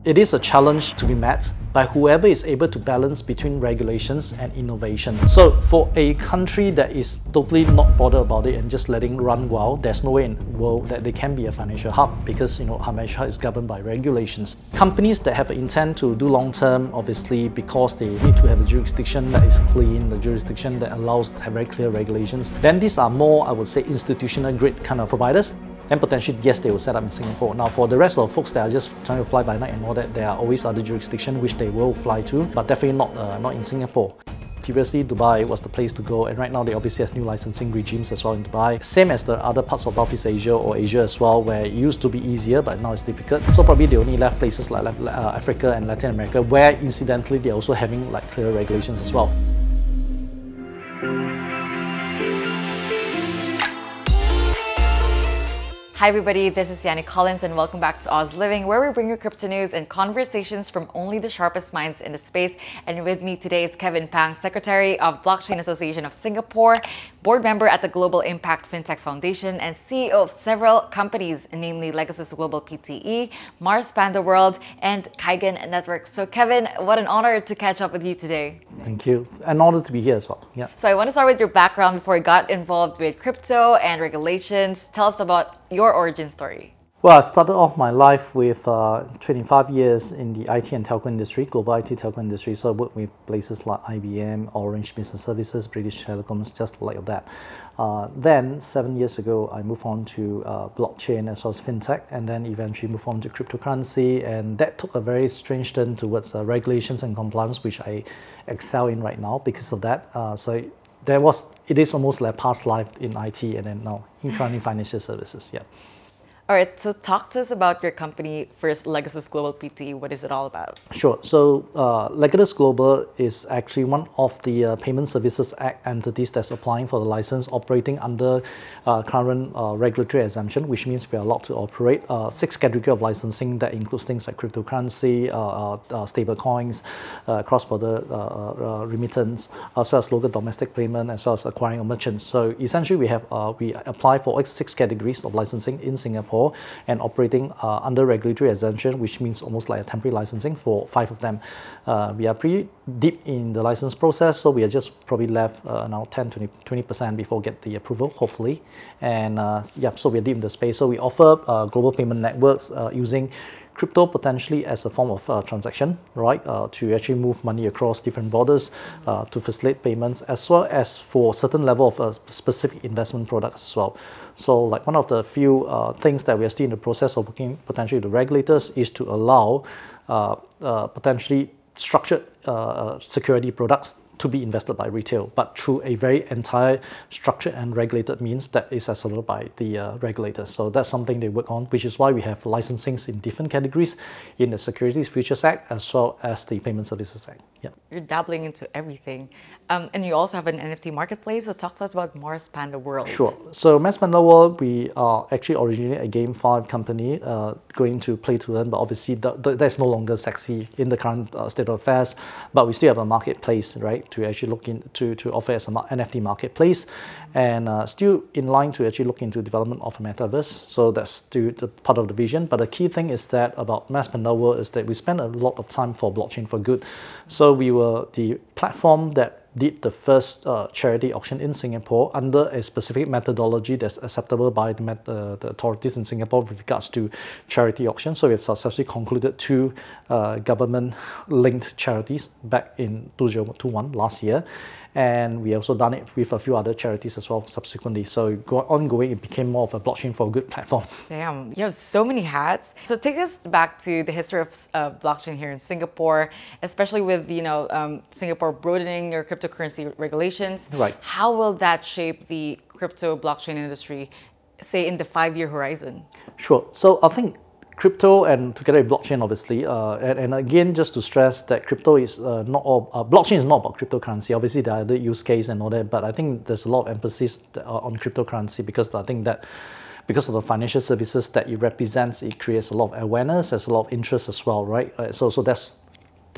It is a challenge to be met by whoever is able to balance between regulations and innovation. So for a country that is totally not bothered about it and just letting run wild, there's no way in the world that they can be a financial hub because financial hub is governed by regulations. Companies that have an intent to do long term, obviously because they need to have a jurisdiction that is clean, the jurisdiction that allows to have very clear regulations, then these are more, I would say, institutional grade kind of providers. And potentially, yes, they will set up in Singapore. Now, for the rest of the folks that are just trying to fly by night and all that, there are always other jurisdictions which they will fly to, but definitely not in Singapore. Previously, Dubai was the place to go, and right now they obviously have new licensing regimes as well in Dubai. Same as the other parts of Southeast Asia or Asia as well, where it used to be easier, but now it's difficult. So probably they only left places like Africa and Latin America, where incidentally they're also having clear regulations as well. Hi everybody, this is Yanni Collins and welcome back to Oz Living, where we bring you crypto news and conversations from only the sharpest minds in the space. And with me today is Kevin Pang, Secretary of Blockchain Association of Singapore, board member at the Global Impact FinTech Foundation, and CEO of several companies, namely Legacy Global Pte, Mars Panda World, and Kaigen Networks. So Kevin, what an honor to catch up with you today. Thank you. An honor to be here as well. Yeah. So I want to start with your background before you got involved with crypto and regulations. Tell us about your origin story. Well, I started off my life with 25 years in the IT and telco industry, global IT telco industry. So I worked with places like IBM, Orange Business Services, British Telecoms, just like that. Then 7 years ago, I moved on to blockchain as well as fintech, and then eventually moved on to cryptocurrency. And that took a very strange turn towards regulations and compliance, which I excel in right now because of that. It is almost like past life in IT and then now in currently financial services. Yeah. All right, so talk to us about your company first, Legacy Global Pte. What is it all about? Sure. So Legacy Global is actually one of the Payment Services Act entities that's applying for the license operating under current regulatory exemption, which means we are allowed to operate 6 categories of licensing that includes things like cryptocurrency, stable coins, cross-border remittance, as well as local domestic payment, as well as acquiring of merchants. So essentially we apply for 6 categories of licensing in Singapore and operating under regulatory exemption, which means almost like a temporary licensing for 5 of them. We are pretty deep in the license process, so we are just probably left now 10-20% before get the approval, hopefully. And so we are deep in the space. So we offer global payment networks using crypto potentially as a form of transaction, right? To actually move money across different borders, to facilitate payments, as well as for certain level of specific investment products as well. So like one of the few things that we are still in the process of working potentially with the regulators is to allow potentially structured security products to be invested by retail, but through a very entire structured and regulated means that is accelerated by the regulators. So that's something they work on, which is why we have licensings in different categories in the Securities Futures Act as well as the Payment Services Act. Yeah. You're dabbling into everything. And you also have an NFT marketplace, so talk to us about Mars Panda World. Sure. So Mars Panda World, we are actually originally a GameFi company going to play to earn, but obviously that's no longer sexy in the current state of affairs, but we still have a marketplace, right, to actually look into to offer as an NFT marketplace, and still in line to actually look into development of a metaverse. So that's still the part of the vision. But the key thing is that about Mars Panda World is that we spend a lot of time for blockchain for good. So we were the platform that did the first charity auction in Singapore under a specific methodology that's acceptable by the authorities in Singapore with regards to charity auction. So we have successfully concluded 2 government-linked charities back in 2021 last year. And we also done it with a few other charities as well subsequently. So ongoing, it became more of a blockchain for a good platform. Damn, you have so many hats. So take us back to the history of blockchain here in Singapore, especially with Singapore broadening your cryptocurrency regulations. Right. How will that shape the crypto blockchain industry, say in the 5-year horizon? Sure. So I think crypto and together with blockchain, obviously, and again, just to stress that crypto is not all, blockchain is not about cryptocurrency. Obviously, there are other use case and all that, but I think there's a lot of emphasis on cryptocurrency because I think that because of the financial services that it represents, it creates a lot of awareness, there's a lot of interest as well, right? So that's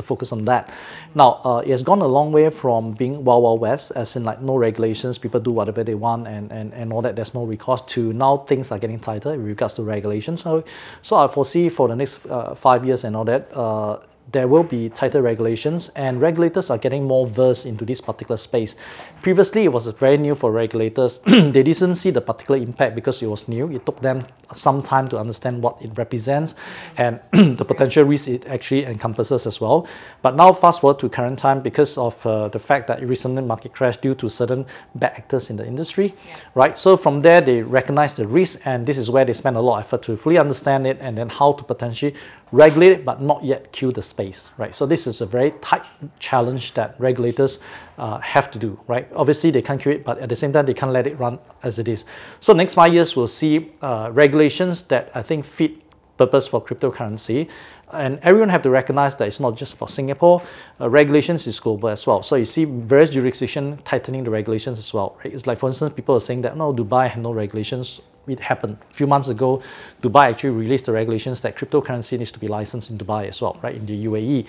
the focus on that. Now, it has gone a long way from being wild, wild west, as in like no regulations, people do whatever they want and all that, there's no recourse, to now things are getting tighter in regards to regulations. So I foresee for the next 5 years and all that, there will be tighter regulations, and regulators are getting more versed into this particular space. Previously, it was very new for regulators. They didn't see the particular impact because it was new. It took them some time to understand what it represents and the potential risk it actually encompasses as well. But now, fast forward to current time, because of the fact that recently market crashed due to certain bad actors in the industry, right? So from there, they recognize the risk, and this is where they spend a lot of effort to fully understand it, and then how to potentially regulate it, but not yet kill the space, right? So this is a very tight challenge that regulators have to do, right? Obviously, they can't kill it, but at the same time, they can't let it run as it is. So next 5 years, we'll see regulations that I think fit purpose for cryptocurrency. And everyone have to recognize that it's not just for Singapore. Regulations is global as well. So you see various jurisdictions tightening the regulations as well, right? It's like, for instance, people are saying that, no, Dubai had no regulations. It happened a few months ago. Dubai actually released the regulations that cryptocurrency needs to be licensed in Dubai as well, right, in the UAE.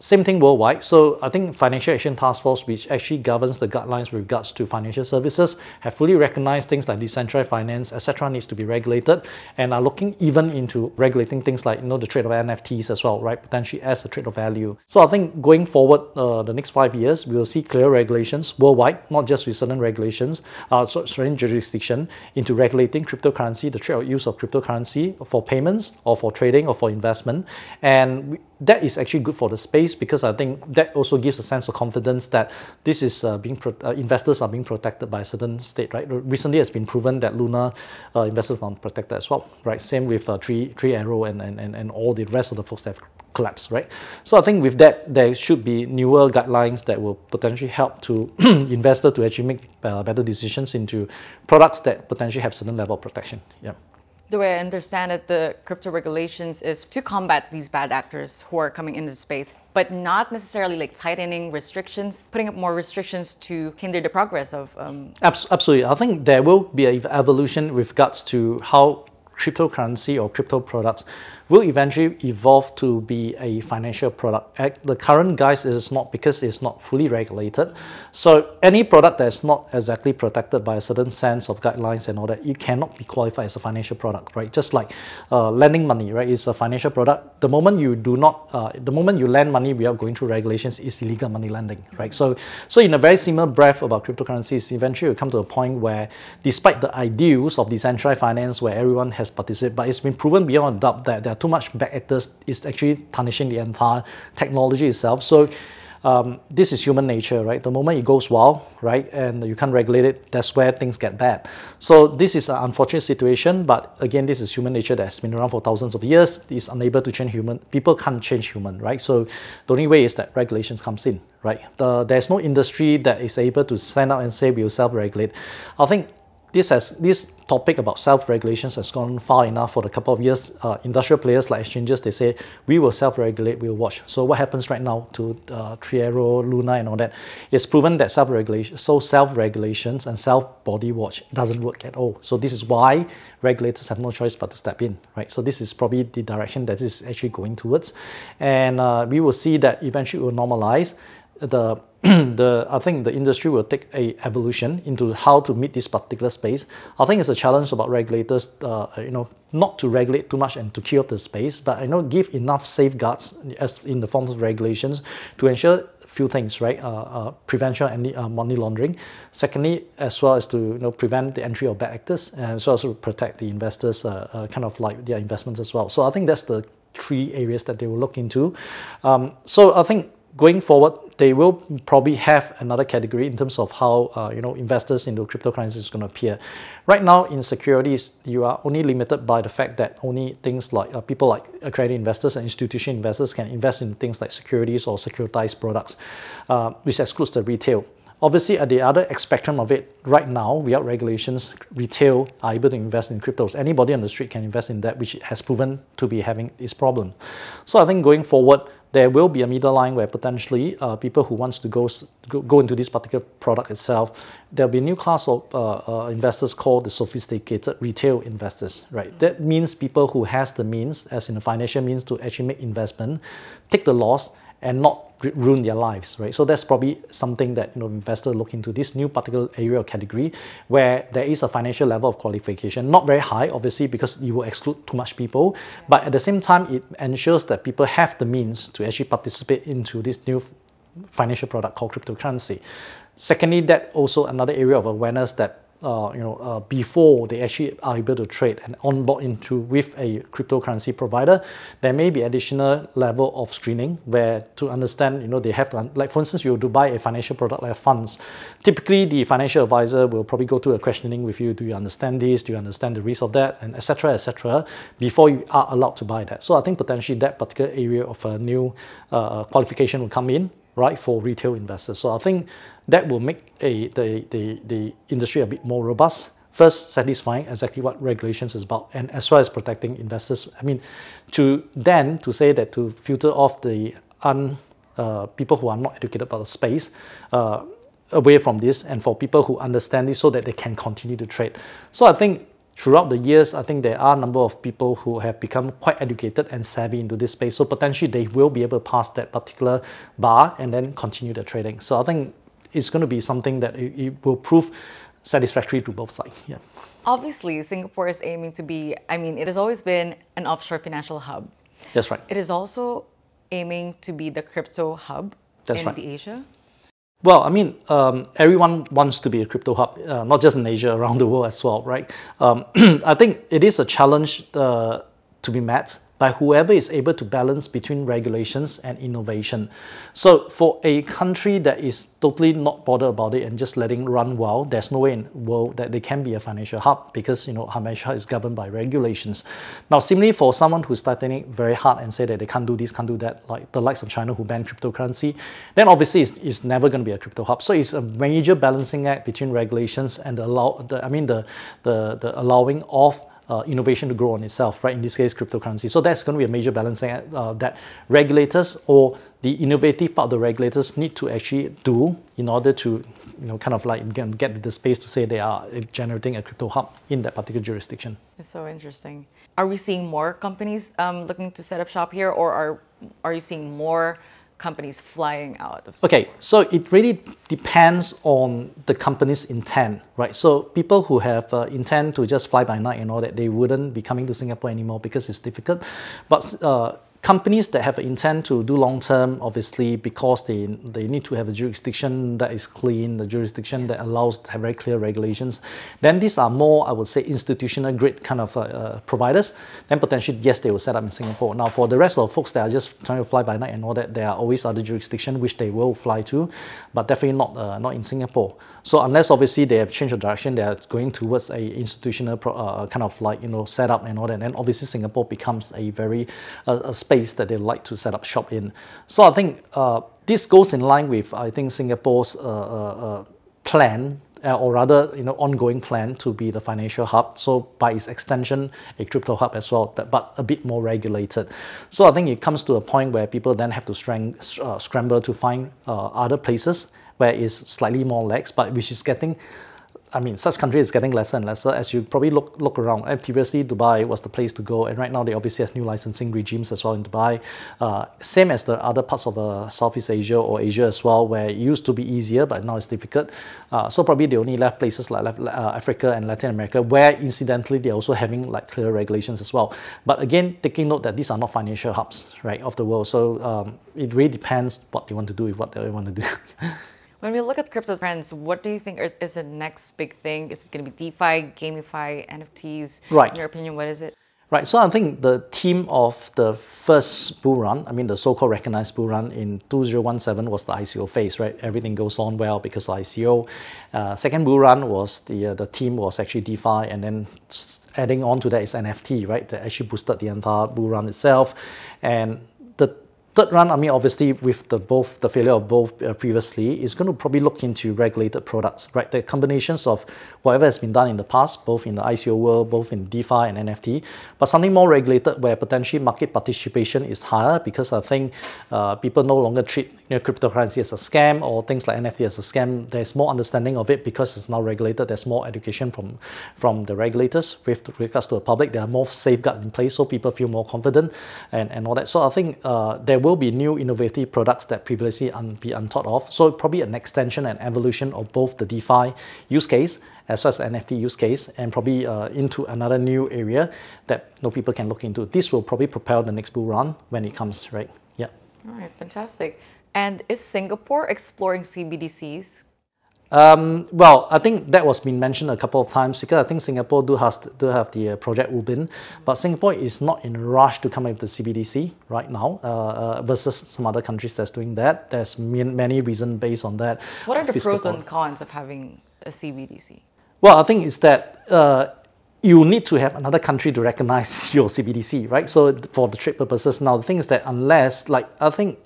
Same thing worldwide. So I think Financial Action Task Force, which actually governs the guidelines with regards to financial services, have fully recognized things like decentralized finance, etc., needs to be regulated, and are looking even into regulating things like, the trade of NFTs as well, right, potentially as a trade of value. So I think going forward, the next 5 years, we will see clear regulations worldwide, not just with certain regulations, certain jurisdiction into regulating cryptocurrency, the trade or use of cryptocurrency for payments or for trading or for investment. And that is actually good for the space, because I think that also gives a sense of confidence that this is investors are being protected by a certain state, right? Recently, it's been proven that Luna investors are not protected as well, right? Same with Three Arrow and all the rest of the folks that have collapsed, right? So I think with that, there should be newer guidelines that will potentially help to investor to actually make better decisions into products that potentially have certain level of protection. Yeah. The way I understand it, the crypto regulations is to combat these bad actors who are coming into the space, but not necessarily like tightening restrictions, putting up more restrictions to hinder the progress of... Absolutely. I think there will be an evolution with regards to how cryptocurrency or crypto products will eventually evolve to be a financial product. The current guise is not, because it's not fully regulated. So any product that is not exactly protected by a certain sense of guidelines and all that, you cannot be qualified as a financial product, right? Just like lending money, right? It's a financial product. The moment you do not, the moment you lend money without going through regulations, is illegal money lending, right? So in a very similar breath about cryptocurrencies, eventually will come to a point where, despite the ideals of decentralized finance where everyone has participated, but it's been proven beyond a doubt that there are too much bad actors is actually tarnishing the entire technology itself. So this is human nature, right? The moment it goes wild, right, and you can't regulate it, that's where things get bad. So this is an unfortunate situation, but again, this is human nature that has been around for thousands of years. It's unable to change human. People can't change human, right? So the only way is that regulations comes in, right? There's no industry that is able to stand out and say we'll self-regulate. I think this topic about self-regulations has gone far enough for a couple of years. Industrial players like exchanges, they say, we will self-regulate, we'll watch. So what happens right now to Three Arrow, Luna and all that, it's proven that self-regulations and self-body watch doesn't work at all. So this is why regulators have no choice but to step in, right? So this is probably the direction that is actually going towards. And we will see that eventually it will normalize. I think the industry will take a evolution into how to meet this particular space. I think it's a challenge about regulators, not to regulate too much and to kill off the space, but give enough safeguards as in the form of regulations to ensure few things, right? Prevention and money laundering. Secondly, as well as to prevent the entry of bad actors, and so also protect the investors, kind of like their investments as well. So I think that's the 3 areas that they will look into. So I think going forward, they will probably have another category in terms of how investors into cryptocurrency is going to appear. Right now, in securities, you are only limited by the fact that only things like people like accredited investors and institutional investors can invest in things like securities or securitized products, which excludes the retail. Obviously, at the other spectrum of it, right now, without regulations, retail are able to invest in cryptos. Anybody on the street can invest in that, which has proven to be having its problem. So I think going forward, there will be a middle line where potentially people who wants to go into this particular product itself, there'll be a new class of investors called the sophisticated retail investors, right? That means people who has the means, as in the financial means, to actually make investment, take the loss, and not ruin their lives, right? So that's probably something that investors look into, this new particular area or category where there is a financial level of qualification, not very high, obviously, because you will exclude too much people, but at the same time, it ensures that people have the means to actually participate into this new financial product called cryptocurrency. Secondly, that also another area of awareness that before they actually are able to trade and onboard into with a cryptocurrency provider, there may be additional level of screening where to understand, they have to, like for instance, you do buy a financial product like funds. Typically, the financial advisor will probably go through a questioning with you. Do you understand this? Do you understand the risk of that? And etc. before you are allowed to buy that. So I think potentially that particular area of a new qualification will come in, right, for retail investors. So I think that will make the industry a bit more robust. First, satisfying exactly what regulations is about, and as well as protecting investors. I mean, to say that to filter off the people who are not educated about the space away from this, and for people who understand this so that they can continue to trade. So I think throughout the years, I think there are a number of people who have become quite educated and savvy into this space. So potentially they will be able to pass that particular bar and then continue the trading. So I think it's going to be something that it will prove satisfactory to both sides. Yeah. Obviously, Singapore is aiming to be, it has always been an offshore financial hub. That's right. It is also aiming to be the crypto hub in the Asia. Well, everyone wants to be a crypto hub, not just in Asia, around the world as well, right? I think it is a challenge to be met by whoever is able to balance between regulations and innovation. So for a country that is totally not bothered about it and just letting it run wild, there's no way in the world that they can be a financial hub because, financial hub is governed by regulations. Now, similarly, for someone who's tightening very hard and say that they can't do this, can't do that, like the likes of China who banned cryptocurrency, then obviously it's never going to be a crypto hub. So it's a major balancing act between regulations and the allowing of innovation to grow on itself, right? In this case, cryptocurrency. So that's going to be a major balancing act that regulators or the innovative part of the regulators need to actually do in order to, get the space to say they are generating a crypto hub in that particular jurisdiction. It's so interesting. Are we seeing more companies looking to set up shop here, or are you seeing more companies flying out of Singapore? Okay, so it really depends on the company's intent, right? So people who have intent to just fly by night and all that, they wouldn't be coming to Singapore anymore because it's difficult. But companies that have an intent to do long term, obviously, because they need to have a jurisdiction that is clean, the jurisdiction that allows to have very clear regulations, then these are more, I would say, institutional grade kind of providers. Then potentially, yes, they will set up in Singapore. Now, for the rest of the folks that are just trying to fly by night and all that, there are always other jurisdictions which they will fly to, but definitely not in Singapore. So unless obviously they have changed the direction, they are going towards a institutional setup and all that, then obviously Singapore becomes a very space that they like to set up shop in. So I think this goes in line with, I think, Singapore's plan, or rather, ongoing plan to be the financial hub. So by its extension, a crypto hub as well, but a bit more regulated. So I think it comes to a point where people then have to scramble to find other places where it's slightly more lax, but which is getting, such country is getting lesser and lesser as you probably look around. And previously, Dubai was the place to go, and right now they obviously have new licensing regimes as well in Dubai. Same as the other parts of Southeast Asia or Asia as well, where it used to be easier, but now it's difficult. So probably they only left places like Africa and Latin America, where incidentally they're also having clear regulations as well. But again, taking note that these are not financial hubs, right, of the world. So it really depends what they want to do with what they want to do. When we look at crypto trends, what do you think is the next big thing? Is it going to be DeFi, GameFi, NFTs? Right. In your opinion, what is it? Right, so I think the theme of the first bull run, the so-called recognized bull run in 2017 was the ICO phase, right? Everything goes on well because of ICO. Second bull run was the theme was actually DeFi, and then adding on to that is NFT, right? That actually boosted the entire bull run itself. And the third run, obviously with the failure of both previously, is going to probably look into regulated products, right? The combinations of whatever has been done in the past, both in the ICO world, both in DeFi and NFT, but something more regulated where potentially market participation is higher, because I think people no longer treat cryptocurrency as a scam or things like NFT as a scam. There's more understanding of it because it's now regulated. There's more education from the regulators with regards to the public. There are more safeguards in place, so people feel more confident and all that. So I think there will be new innovative products that previously be unthought of. So probably an extension and evolution of both the DeFi use case as well as NFT use case, and probably into another new area that no people can look into. This will probably propel the next bull run when it comes, right? Yeah. All right, fantastic. And is Singapore exploring CBDCs? Well, I think that was been mentioned a couple of times, because I think Singapore do have the project Ubin, but Singapore is not in a rush to come up with the CBDC right now versus some other countries that's doing that. There's many reasons based on that. What are the pros and cons of having a CBDC? Well, I think it's that you need to have another country to recognize your CBDC, right? So for the trade purposes, now the thing is that unless, like, I think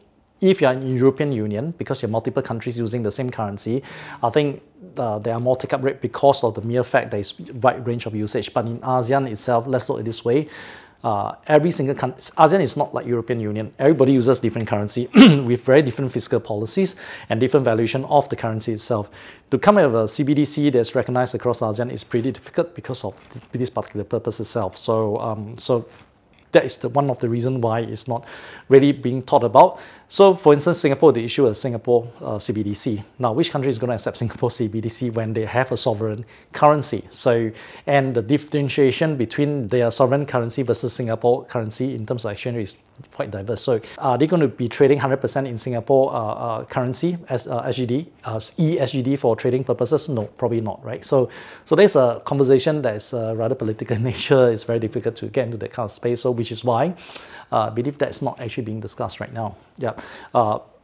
if you're in European Union, because you're multiple countries using the same currency, I think there are more take-up rate because of the mere fact there is wide range of usage. But in ASEAN itself, let's look at it this way. Every single country, ASEAN is not like European Union. Everybody uses different currency with very different fiscal policies and different valuation of the currency itself. To come up with a CBDC that's recognized across ASEAN is pretty difficult because of this particular purpose itself. So that is one of the reasons why it's not really being thought about. So, for instance, Singapore, they issue a Singapore CBDC. Now, which country is going to accept Singapore CBDC when they have a sovereign currency? So, and the differentiation between their sovereign currency versus Singapore currency in terms of exchange rate is quite diverse. So, are they going to be trading 100% in Singapore currency as SGD, eSGD for trading purposes? No, probably not, right? So there's a conversation that is rather political in nature. It's very difficult to get into that kind of space. So, which is why I believe that's not actually being discussed right now. Yeah,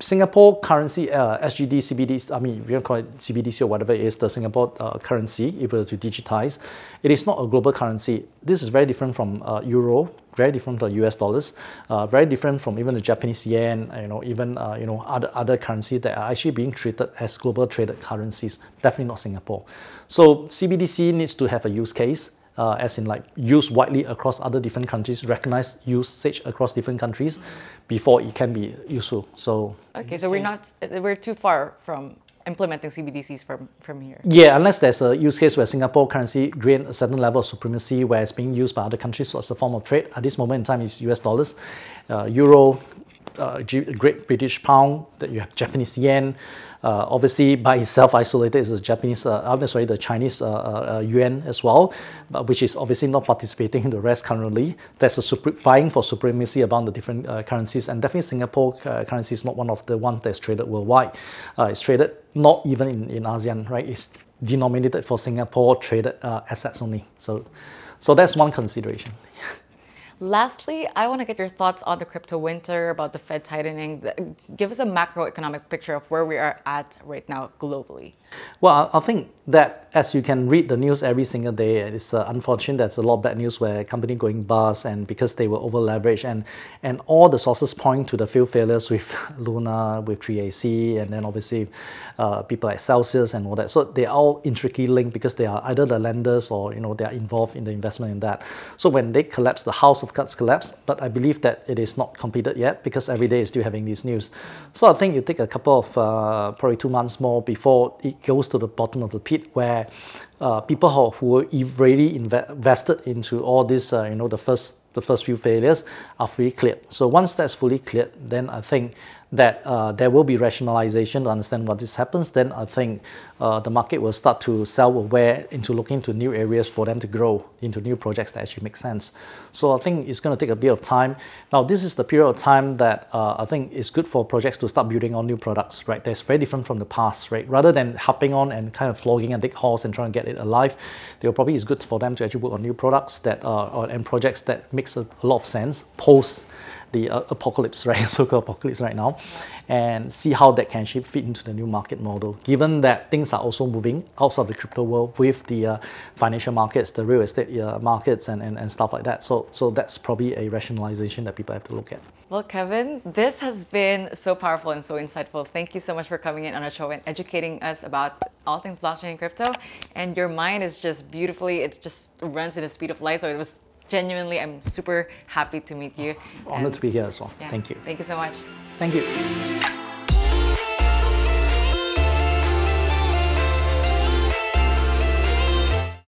Singapore currency, SGD, CBDC, I mean, we don't call it CBDC or whatever it is, the Singapore currency, if we were to digitize, it is not a global currency. This is very different from Euro, very different from US dollars, very different from even the Japanese yen, even other currencies that are actually being treated as global traded currencies. Definitely not Singapore. So CBDC needs to have a use case. As in like used widely across other different countries, recognize usage across different countries before it can be useful. So okay, so we're too far from implementing CBDCs from here. Yeah, unless there's a use case where Singapore currency gain a certain level of supremacy where it's being used by other countries as a form of trade. At this moment in time, it's US dollars, Euro, Great British Pound, that you have Japanese yen. Obviously, by itself isolated is the the Chinese yuan as well, but which is obviously not participating in the rest currently. There's a vying for supremacy among the different currencies, and definitely Singapore currency is not one of the ones that's traded worldwide. It's traded not even in ASEAN, right? It's denominated for Singapore traded assets only. So that's one consideration. Lastly, I want to get your thoughts on the crypto winter, about the Fed tightening. Give us a macroeconomic picture of where we are at right now globally. Well, I think that as you can read the news every single day, it's unfortunate there's a lot of bad news where company going bust and because they were over leveraged, and all the sources point to the few failures with Luna, with 3AC, and then obviously people like Celsius and all that. So they are all intricately linked because they are either the lenders or they are involved in the investment in that. So when they collapse, the house of cards collapse. But I believe that it is not completed yet because every day is still having these news. So I think you take a couple of probably 2 months more before it goes to the bottom of the pit, where people who were already invested into all this, the first few failures are fully cleared. So once that's fully cleared, then I think that there will be rationalization to understand what this happens. Then I think the market will start to self-aware into looking into new areas for them to grow into new projects that actually make sense. So I think it's going to take a bit of time. Now, this is the period of time that I think is good for projects to start building on new products, right? That's very different from the past, right? Rather than hopping on and kind of flogging a dead horse and trying to get it alive, probably is good for them to actually work on new products and projects that makes a lot of sense post the apocalypse, right? So-called apocalypse right now, and see how that can actually fit into the new market model. Given that things are also moving outside of the crypto world with the financial markets, the real estate markets, and stuff like that. So that's probably a rationalization that people have to look at. Well, Kevin, this has been so powerful and so insightful. Thank you so much for coming in on our show and educating us about all things blockchain and crypto. And your mind is just it just runs at the speed of light. So it was genuinely, I'm super happy to meet you. Honored to be here as well. Yeah, thank you. Thank you so much. Thank you.